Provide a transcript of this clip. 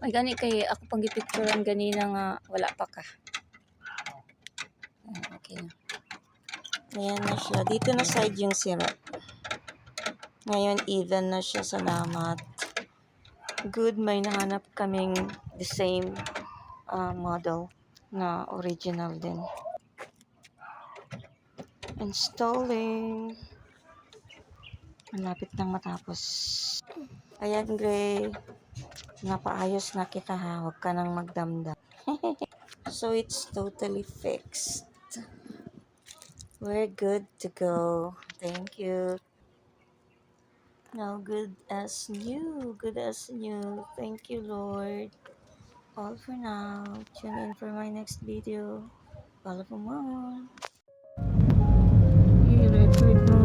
Ay gani kay ako pang gipicturean ganina nga wala pa ka. Okay na. Ayan na siya. Dito na side yung syrup. Ngayon even na siya. Salamat. Good, may nahanap kaming the same model na original din. Installing. Malapit nang matapos. Ayan, Gray. Napaayos na kita ha. Huwag ka nang magdamdam. So, it's totally fixed. We're good to go. Thank you. Now, good as new. Good as new. Thank you, Lord. All for now. Tune in for my next video. Follow for more. I-record mo.